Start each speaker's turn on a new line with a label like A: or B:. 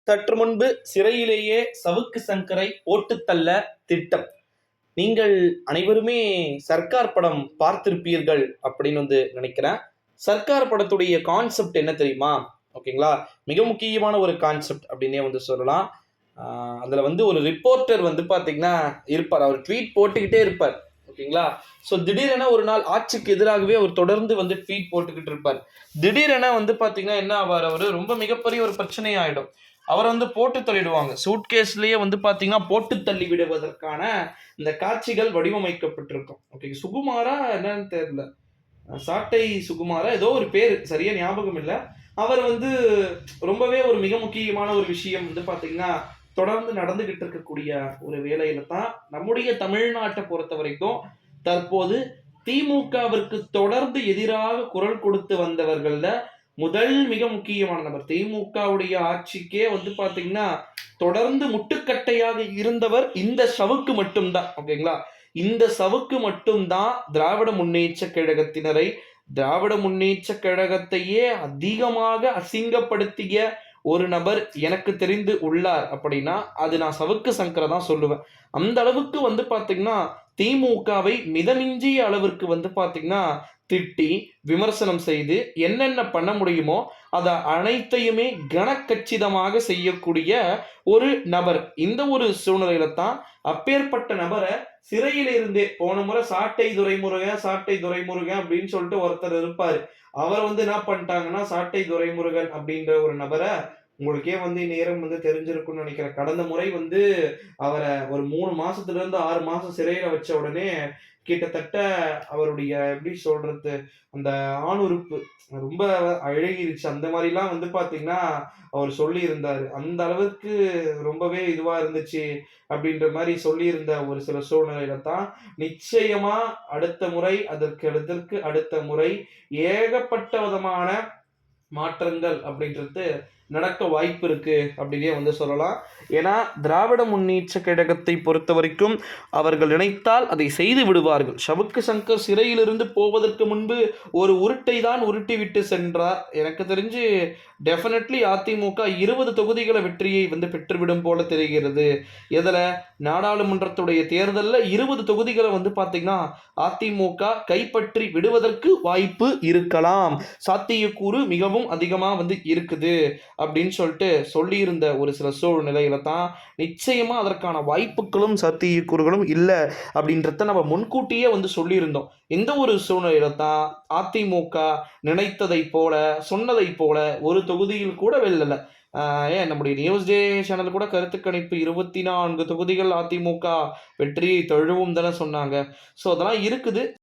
A: சற்று முன்பு சிறையிலேயே சவுக்கு சங்கரை போட்டுத் தள்ள திட்டம். நீங்கள் அனைவருமே சர்க்கார் படம் பார்த்திருப்பீர்கள் அப்படின்னு நினைக்கிறேன். சர்க்கார் படத்துடைய கான்செப்ட் என்ன தெரியுமா? ஓகேங்களா, மிக முக்கியமான ஒரு கான்செப்ட் அப்படின்னே சொல்லலாம். அதில் ஒரு ரிப்போர்ட்டர் பார்த்தீங்கன்னா இருப்பார். அவர் ட்வீட் போட்டுக்கிட்டே இருப்பார். ஓகேங்களா. ஸோ திடீரென ஒரு நாள் ஆட்சிக்கு எதிராகவே அவர் தொடர்ந்து ட்வீட் போட்டுக்கிட்டு இருப்பார். திடீரென பார்த்தீங்கன்னா என்ன ஆவார், அவர் ரொம்ப மிகப்பெரிய ஒரு பிரச்சனை ஆகிடும். அவரை போட்டு தள்ளிடுவாங்க. சூட்கேஸ்லேயே பார்த்தீங்கன்னா போட்டு தள்ளி விடுவதற்கான இந்த காட்சிகள் வடிவமைக்கப்பட்டிருக்கும். ஓகே, சுகுமாரா என்னன்னு தெரியல, சாட்டை சுகுமாரா ஏதோ ஒரு பேர் சரியா ஞாபகம் இல்லை. அவர் ரொம்பவே ஒரு மிக முக்கியமான ஒரு விஷயம் பார்த்தீங்கன்னா தொடர்ந்து நடந்துகிட்டு இருக்கக்கூடிய ஒரு வேலையில தான் நம்முடைய தமிழ்நாட்டை பொறுத்த வரைக்கும் தற்போது திமுகவிற்கு தொடர்ந்து எதிராக குரல் கொடுத்து வந்தவர்கள்ல முதல் மிக முக்கியமான நபர். திமுகவுடைய ஆட்சிக்கே பாத்தீங்கன்னா தொடர்ந்து முட்டுக்கட்டையாக இருந்தவர் இந்த சவுக்கு மட்டும்தான். ஓகேங்களா, இந்த சவுக்கு மட்டும்தான் திராவிட முன்னேற்ற கழகத்தினரை, திராவிட முன்னேற்ற கழகத்தையே அதிகமாக அசிங்கப்படுத்திய ஒரு நபர் எனக்கு தெரிந்து உள்ளார் அப்படின்னா அது நான் சவுக்கு சங்கரை தான் சொல்லுவேன். அந்த அளவுக்கு பாத்தீங்கன்னா திமுகவை மிதமிஞ்சிய அளவிற்கு பாத்தீங்கன்னா திட்டி விமர்சனம் செய்து என்னென்ன பண்ண முடியுமோ அதை அனைத்தையுமே கனக்கச்சிதமாக செய்யக்கூடிய ஒரு நபர். இந்த ஒரு சூழ்நிலையில தான் அப்பேற்பட்ட நபரை சிறையில் இருந்தே போன முறை சாட்டை துரைமுருகன் அப்படின்னு சொல்லிட்டு ஒருத்தர் இருப்பாரு. அவர் என்ன பண்ணிட்டாங்கன்னா சாட்டை துரைமுருகன் அப்படின்ற ஒரு நபரை உங்களுக்கே நேரம் தெரிஞ்சிருக்கும்னு நினைக்கிறேன். கடந்த முறை அவரை ஒரு 3 மாசத்துல இருந்து 6 மாசம் சிறையில வச்ச உடனே கிட்டத்தட்ட அவருடைய எப்படி சொல்றது அந்த ஆணுறுப்பு ரொம்ப அழகிருச்சு. அந்த மாதிரிலாம் பாத்தீங்கன்னா அவர் சொல்லி இருந்தாரு. அந்த அளவுக்கு ரொம்பவே இதுவா இருந்துச்சு அப்படின்ற மாதிரி சொல்லியிருந்த ஒரு சில சூழ்நிலையில தான் நிச்சயமா அடுத்த முறை அதற்கு அடுத்த முறை ஏகப்பட்ட விதமான மாற்றங்கள் அப்படின்றது நடக்க வாய்ப்பு இருக்கு அப்படின்னே சொல்லலாம். ஏன்னா திராவிட முன்னேற்ற கழகத்தை பொறுத்த வரைக்கும் அவர்கள் நினைத்தால் அதை செய்து விடுவார்கள். சவுக்கு சங்கர் சிறையிலிருந்து போவதற்கு முன்பு ஒரு உருட்டை தான் உருட்டி விட்டு சென்றார். எனக்கு தெரிஞ்சு டெஃபினெட்லி அதிமுக 20 தொகுதிகளை வெற்றியை பெற்றுவிடும் போல தெரிகிறது. எதில் நாடாளுமன்றத்துடைய தேர்தலில் 20 தொகுதிகளை பார்த்தீங்கன்னா அதிமுக கைப்பற்றி விடுவதற்கு வாய்ப்பு இருக்கலாம். சாத்தியக்கூறு மிகவும் அதிகமாக இருக்குது அப்படின்னு சொல்லிட்டு சொல்லியிருந்த ஒரு சில சூழ்நிலையில தான் நிச்சயமா அதற்கான வாய்ப்புகளும் சாத்தியக்கூறுகளும் இல்லை அப்படின்றத நம்ம முன்கூட்டியே சொல்லியிருந்தோம். இந்த ஒரு சூழ்நிலையில தான் அதிமுக நினைத்ததை போல சொன்னதை போல ஒரு தொகுதியில் கூட வெல்லல. ஏன் நம்முடைய நியூஸ் டே சேனல் கூட கருத்து கணிப்பு 24 தொகுதிகள் அதிமுக வெற்றியை தழுவும் தானே சொன்னாங்க. ஸோ அதெல்லாம் இருக்குது.